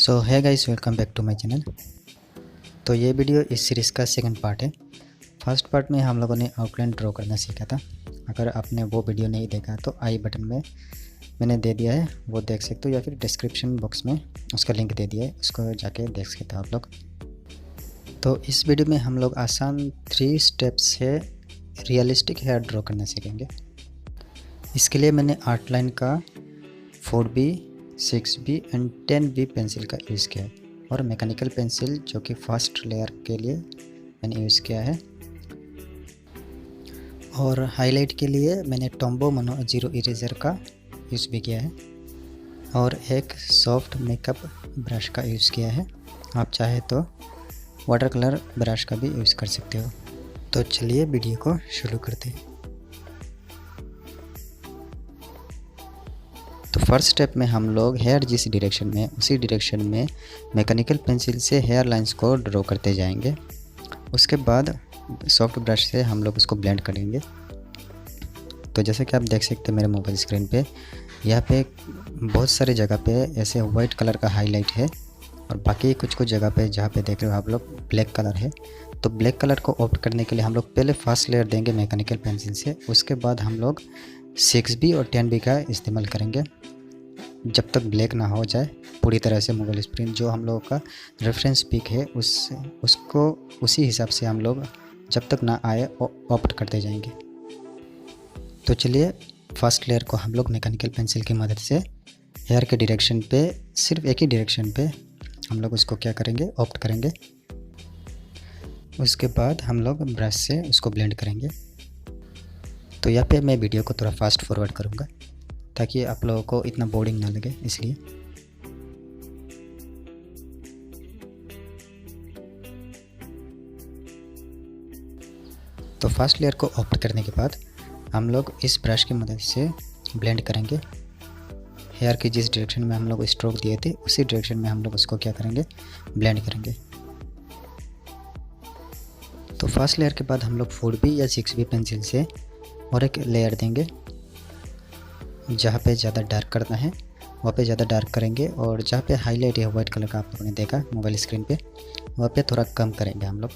So hi guys, welcome back to my channel. तो ये video इस सीरीज़ का सेकंड पार्ट है। फर्स्ट पार्ट में हम लोगों ने आउटलाइन ड्रॉ करना सीखा था। अगर आपने वो वीडियो नहीं देखा तो आई बटन में मैंने दे दिया है, वो देख सकते हो, या फिर डिस्क्रिप्शन बॉक्स में उसका लिंक दे दिया है, उसको जाके देख सकते हो आप लोग। तो इस वीडियो में हम लोग आसान 3 स्टेप्स से रियलिस्टिक हेयर ड्रॉ करना सीखेंगे। इसके लिए मैंने आउटलाइन का 4B, 6B and 10B pencil का यूज़ किया है, और मैकेनिकल पेंसिल जो कि फर्स्ट लेयर के लिए मैंने यूज़ किया है। और हाईलाइट के लिए मैंने टॉम्बो मोनो 0 इरेजर का यूज़ भी किया है, और एक सॉफ्ट मेकअप ब्रश का यूज़ किया है। आप चाहे तो वाटर कलर ब्रश का भी यूज़ कर सकते हो। तो चलिए वीडियो को शुरू करते हैं। तो फर्स्ट स्टेप में हम लोग हेयर जिस डायरेक्शन में उसी डायरेक्शन में मैकेनिकल पेंसिल से हेयर लाइंस को ड्रॉ करते जाएंगे। उसके बाद सॉफ्ट ब्रश से हम लोग उसको ब्लेंड करेंगे। तो जैसे कि आप देख सकते हैं मेरे मोबाइल स्क्रीन पे, यहाँ पे बहुत सारे जगह पे ऐसे वाइट कलर का हाईलाइट है, और बाकी कुछ जगह पे जहाँ पे देख रहे हो आप लोग ब्लैक कलर है। तो ब्लैक कलर को ऑप्ट करने के लिए हम लोग पहले फर्स्ट लेयर देंगे मैकेनिकल पेंसिल से, उसके बाद हम लोग 6B और 10B का इस्तेमाल करेंगे जब तक ब्लैक ना हो जाए पूरी तरह से। मोबाइल स्क्रीन जो हम लोगों का रेफरेंस पिक है उसको उसी हिसाब से हम लोग जब तक ना आए ऑप्ट करते जाएंगे। तो चलिए फर्स्ट लेयर को हम लोग मैकेनिकल पेंसिल की मदद से हेयर के डायरेक्शन पे, सिर्फ एक ही डायरेक्शन पे हम लोग उसको क्या करेंगे, ऑप्ट करेंगे। उसके बाद हम लोग ब्रश से उसको ब्लेंड करेंगे। तो यहाँ पे मैं वीडियो को थोड़ा फास्ट फॉरवर्ड करूँगा ताकि आप लोगों को इतना बोरिंग ना लगे, इसलिए। तो फर्स्ट लेयर को ऑप्ट करने के बाद हम लोग इस ब्रश की मदद से ब्लेंड करेंगे। हेयर की जिस डायरेक्शन में हम लोग स्ट्रोक दिए थे उसी डायरेक्शन में हम लोग उसको क्या करेंगे, ब्लेंड करेंगे। तो फर्स्ट लेयर के बाद हम लोग 4B या 6B पेंसिल से और एक लेयर देंगे। जहाँ पे ज़्यादा डार्क करना है वहाँ पे ज़्यादा डार्क करेंगे, और जहाँ पे हाईलाइट है वाइट कलर का आप लोगों ने देखा मोबाइल स्क्रीन पे, वहाँ पे थोड़ा कम करेंगे हम लोग।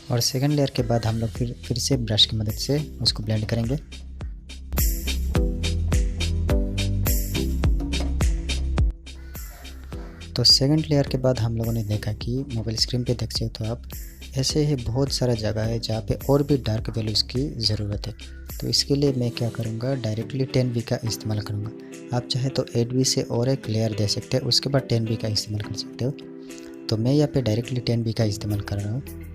और सेकंड लेयर के बाद हम लोग फिर से ब्रश की मदद से उसको ब्लेंड करेंगे। तो सेकंड लेयर के बाद हम लोगों ने देखा कि मोबाइल स्क्रीन पे देख सकते हो आप, ऐसे ही बहुत सारा जगह है जहाँ पे और भी डार्क वैल्यूज़ की ज़रूरत है। तो इसके लिए मैं क्या करूँगा, डायरेक्टली 10B का इस्तेमाल करूँगा। आप चाहे तो 8B से और एक लेयर दे सकते हैं, उसके बाद 10B का इस्तेमाल कर सकते हो। तो मैं यहाँ पे डायरेक्टली 10B का इस्तेमाल कर रहा हूँ।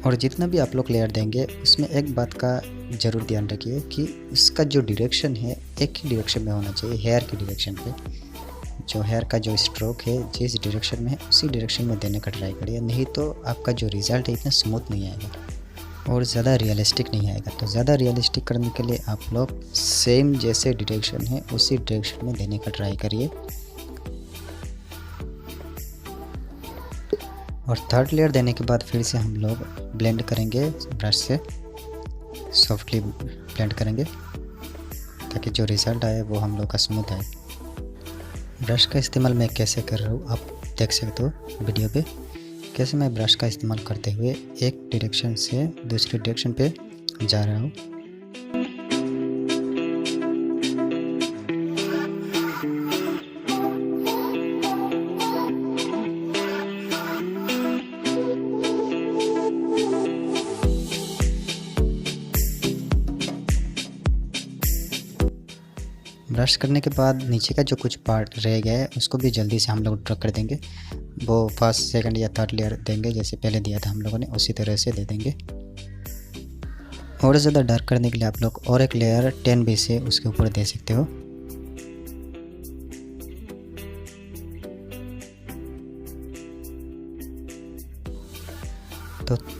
और जितना भी आप लोग लेयर देंगे उसमें एक बात का ज़रूर ध्यान रखिए कि उसका जो डायरेक्शन है एक ही डायरेक्शन में होना चाहिए, हेयर की डायरेक्शन पे। जो हेयर का जो स्ट्रोक है जिस डायरेक्शन में है उसी डायरेक्शन में देने का ट्राई करिए, नहीं तो आपका जो रिज़ल्ट है इतना स्मूथ नहीं आएगा और ज़्यादा रियलिस्टिक नहीं आएगा। तो ज़्यादा रियलिस्टिक करने के लिए आप लोग सेम जैसे डायरेक्शन है उसी डायरेक्शन में देने का ट्राई करिए। और थर्ड लेयर देने के बाद फिर से हम लोग ब्लेंड करेंगे ब्रश से, सॉफ्टली ब्लेंड करेंगे ताकि जो रिज़ल्ट आए वो हम लोग का स्मूथ आए। ब्रश का इस्तेमाल मैं कैसे कर रहा हूँ आप देख सकते हो वीडियो पे, कैसे मैं ब्रश का इस्तेमाल करते हुए एक डायरेक्शन से दूसरी डायरेक्शन पे जा रहा हूँ। ब्रश करने के बाद नीचे का जो कुछ पार्ट रह गया है उसको भी जल्दी से हम लोग ड्रॉ कर देंगे। वो फर्स्ट, सेकंड या थर्ड लेयर देंगे जैसे पहले दिया था हम लोगों ने, उसी तरह से दे देंगे। और ज़्यादा डार्क करने के लिए आप लोग और एक लेयर 10B से उसके ऊपर दे सकते हो।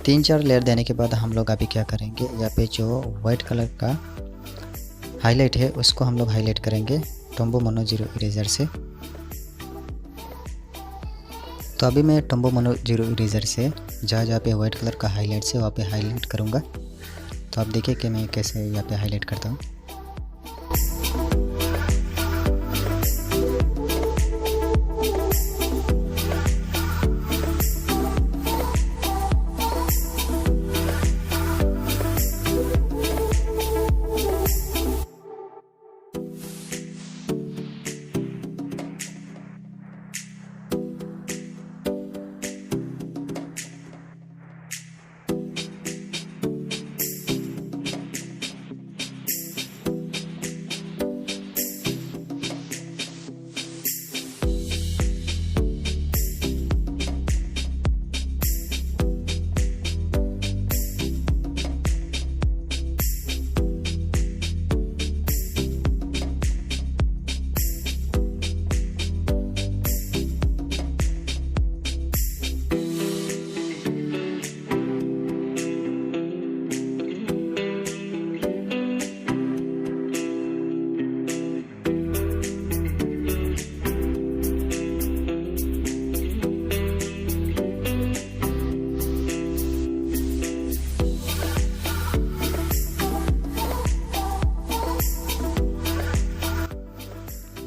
3-4 लेयर देने के बाद हम लोग अभी क्या करेंगे, यहाँ पे जो वाइट कलर का हाईलाइट है उसको हम लोग हाईलाइट करेंगे टम्बो मोनो जीरो इरेजर से। तो अभी मैं टम्बो मोनो जीरो इरेजर से जहाँ जहाँ पे वाइट कलर का हाईलाइट है वहाँ पे हाईलाइट करूँगा। तो आप देखिए कि मैं कैसे यहाँ पे हाईलाइट करता हूँ।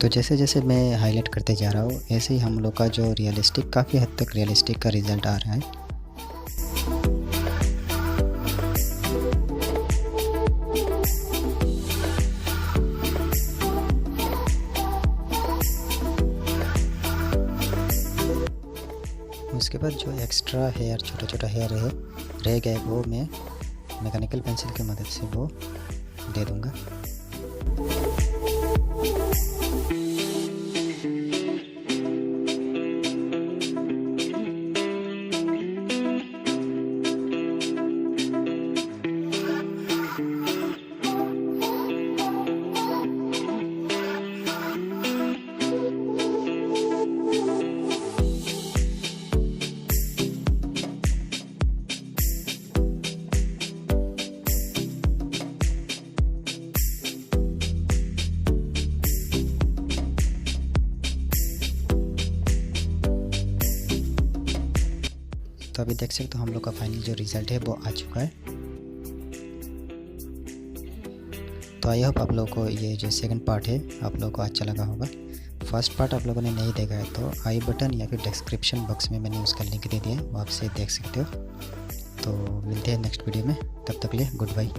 तो जैसे जैसे मैं हाईलाइट करते जा रहा हूँ ऐसे ही हम लोग का जो रियलिस्टिक, काफ़ी हद तक रियलिस्टिक का रिज़ल्ट आ रहा है। उसके बाद जो एक्स्ट्रा हेयर, छोटा छोटा हेयर रह गए वो मैं मैकेनिकल पेंसिल की मदद से वो दे दूँगा। तो अभी देख सकते हो हम लोग का फाइनल जो रिज़ल्ट है वो आ चुका है। तो आई होप आप लोगों को ये जो सेकंड पार्ट है आप लोगों को अच्छा लगा होगा। फर्स्ट पार्ट आप लोगों ने नहीं देखा है तो आई बटन या फिर डिस्क्रिप्शन बॉक्स में मैंने उसका लिंक दे दिया है, वो आपसे देख सकते हो। तो मिलते हैं नेक्स्ट वीडियो में, तब तक के लिए गुड बाय।